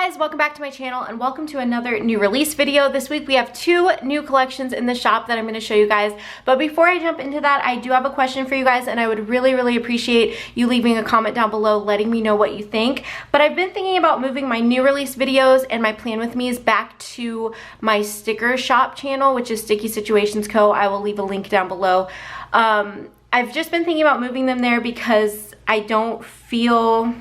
guys, welcome back to my channel and welcome to another new release video. This week we have 2 new collections in the shop that I'm going to show you guys. But before I jump into that, I do have a question for you guys and I would really appreciate you leaving a comment down below letting me know what you think. But I've been thinking about moving my new release videos and my plan with me's back to my sticker shop channel, which is Sticky Situations Co. I will leave a link down below. I've just been thinking about moving them there because I don't feel...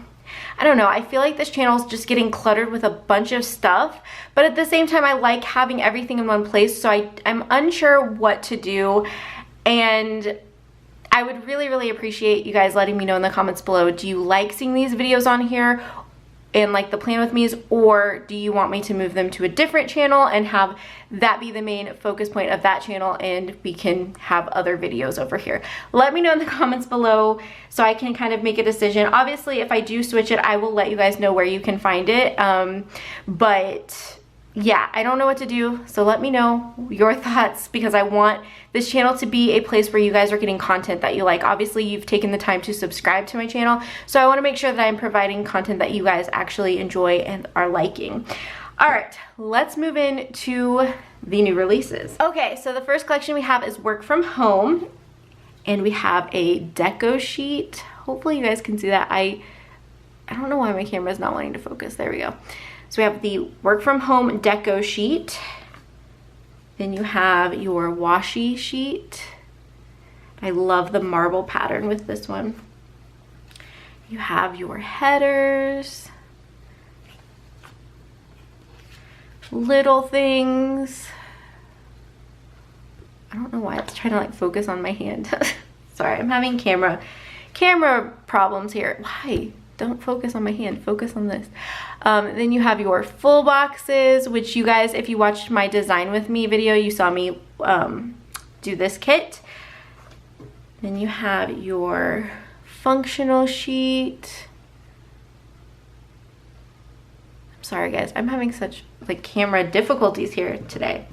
I don't know, I feel like this channel is just getting cluttered with a bunch of stuff, but at the same time I like having everything in one place, so I'm unsure what to do, and I would really appreciate you guys letting me know in the comments below. Do you like seeing these videos on here and like the plan with me's, or do you want me to move them to a different channel and have that be the main focus point of that channel and we can have other videos over here? Let me know in the comments below so I can kind of make a decision. Obviously, if I do switch it, I will let you guys know where you can find it. But yeah, I don't know what to do, so let me know your thoughts because I want this channel to be a place where you guys are getting content that you like. Obviously, you've taken the time to subscribe to my channel, so I want to make sure that I'm providing content that you guys actually enjoy and are liking. All right, let's move into the new releases. Okay, so the first collection we have is Work From Home, and we have a deco sheet. Hopefully you guys can see that. I don't know why my camera is not wanting to focus. There we go. So we have the Work From Home deco sheet. Then you have your washi sheet. I love the marble pattern with this one. You have your headers. Little things. I don't know why it's trying to like focus on my hand. Sorry, I'm having camera problems here. Why? Don't focus on my hand, focus on this. Then you have your full boxes, which you guys, if you watched my design with me video, you saw me do this kit. Then you have your functional sheet. I'm sorry guys, I'm having such like camera difficulties here today.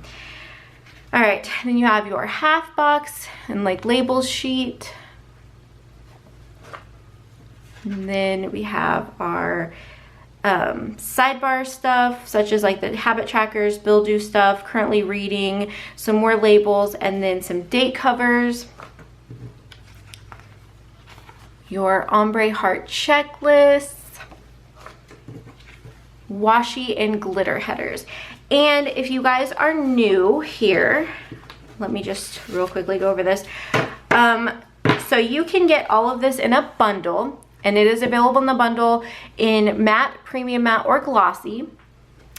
All right, then you have your half box and like labels sheet. And then we have our sidebar stuff, such as like the habit trackers, bill due stuff, currently reading, some more labels, and then some date covers. Your ombre heart checklists, washi and glitter headers. And if you guys are new here, let me just real quickly go over this. So you can get all of this in a bundle. And it is available in the bundle in matte, premium matte, or glossy.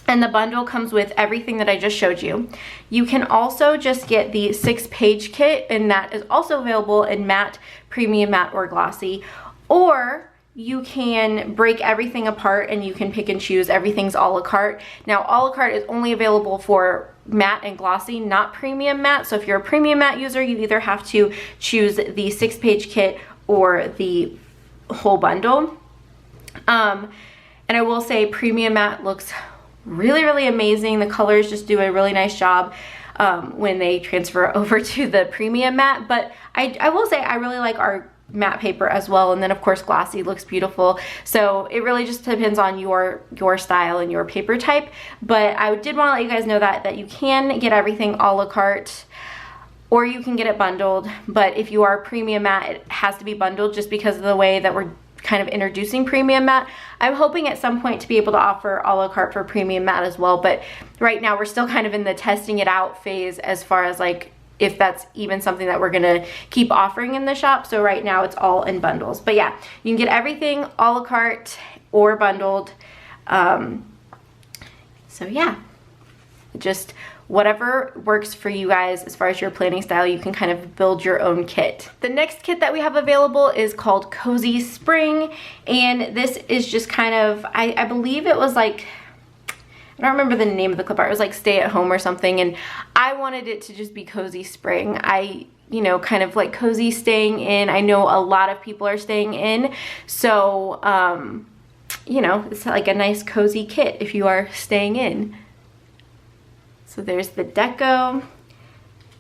And the bundle comes with everything that I just showed you. You can also just get the 6-page kit, and that is also available in matte, premium matte, or glossy. Or you can break everything apart and you can pick and choose. Everything's a la carte. Now, a la carte is only available for matte and glossy, not premium matte. So if you're a premium matte user, you either have to choose the 6-page kit or the whole bundle. And I will say premium matte looks really amazing. The colors just do a really nice job when they transfer over to the premium matte, but I will say I really like our matte paper as well. And then of course glossy looks beautiful, so it really just depends on your style and your paper type. But I did want to let you guys know that you can get everything a la carte, or you can get it bundled. But if you are premium matte, it has to be bundled just because of the way that we're kind of introducing premium matte. I'm hoping at some point to be able to offer a la carte for premium matte as well, but right now we're still kind of in the testing it out phase as far as like if that's even something that we're gonna keep offering in the shop. So right now it's all in bundles. But yeah, you can get everything a la carte or bundled. So yeah, just whatever works for you guys as far as your planning style. You can kind of build your own kit. The next kit that we have available is called Cozy Spring, and this is just kind of, I believe it was like, I don't remember the name of the clip art. It was like stay at home or something, and I wanted it to just be Cozy Spring. You know, kind of like cozy staying in. I know a lot of people are staying in, so you know, it's like a nice cozy kit if you are staying in. So there's the deco.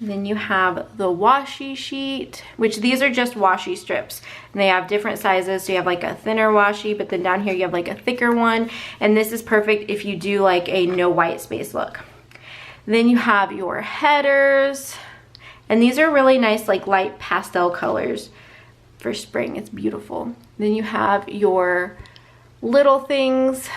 Then you have the washi sheet, which these are just washi strips. And they have different sizes. So you have like a thinner washi, but then down here you have like a thicker one. And this is perfect if you do like a no white space look. Then you have your headers. And these are really nice, like light pastel colors for spring. It's beautiful. Then you have your little things.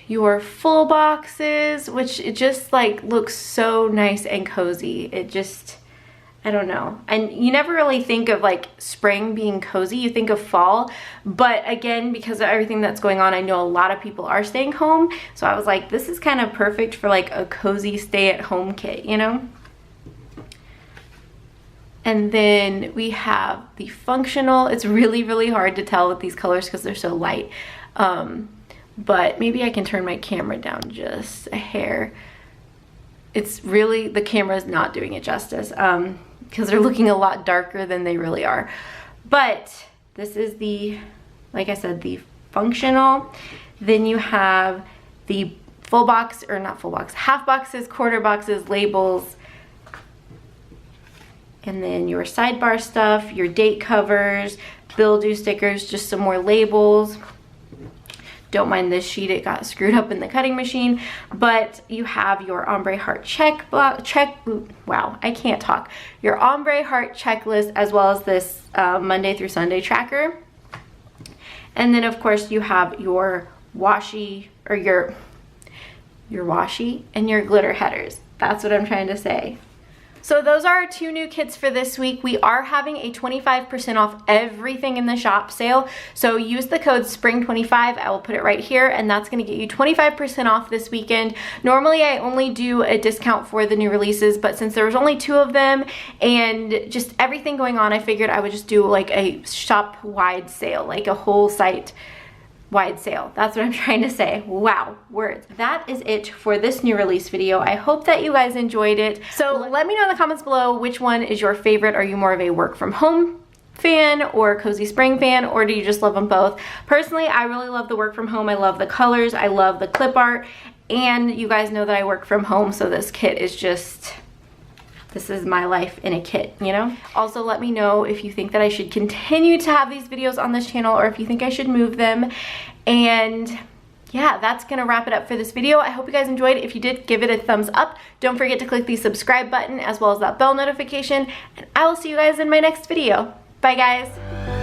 Your full boxes, which it just like looks so nice and cozy. It just, I don't know. And you never really think of like spring being cozy, you think of fall. But again, because of everything that's going on, I know a lot of people are staying home. So I was like, this is kind of perfect for like a cozy stay at home kit, you know? And then we have the functional. It's really, really hard to tell with these colors because they're so light. But maybe I can turn my camera down just a hair. It's really, the camera is not doing it justice because they're looking a lot darker than they really are. But this is the, like I said, the functional. Then you have the full box, or not full box, half boxes, quarter boxes, labels, and then your sidebar stuff, your date covers, bill due stickers, just some more labels. Don't mind this sheet, it got screwed up in the cutting machine. But you have your ombre heart wow, I can't talk. Your ombre heart checklist, as well as this Monday through Sunday tracker. And then of course you have your washi, or your washi and your glitter headers. That's what I'm trying to say. So those are our 2 new kits for this week. We are having a 25% off everything in the shop sale. So use the code SPRING25. I will put it right here, and that's gonna get you 25% off this weekend. Normally I only do a discount for the new releases, but since there was only 2 of them and just everything going on, I figured I would just do like a shop-wide sale, like a whole site wide sale. That's what I'm trying to say. Wow, words. That is it for this new release video. I hope that you guys enjoyed it. So let me know in the comments below which one is your favorite. Are you more of a work from home fan or cozy spring fan, or do you just love them both? Personally, I really love the work from home. I love the colors. I love the clip art. And you guys know that I work from home, so this kit is just, this is my life in a kit, you know? Also, let me know if you think that I should continue to have these videos on this channel, or if you think I should move them. And yeah, that's gonna wrap it up for this video. I hope you guys enjoyed. If you did, give it a thumbs up. Don't forget to click the subscribe button as well as that bell notification, and I will see you guys in my next video. Bye guys.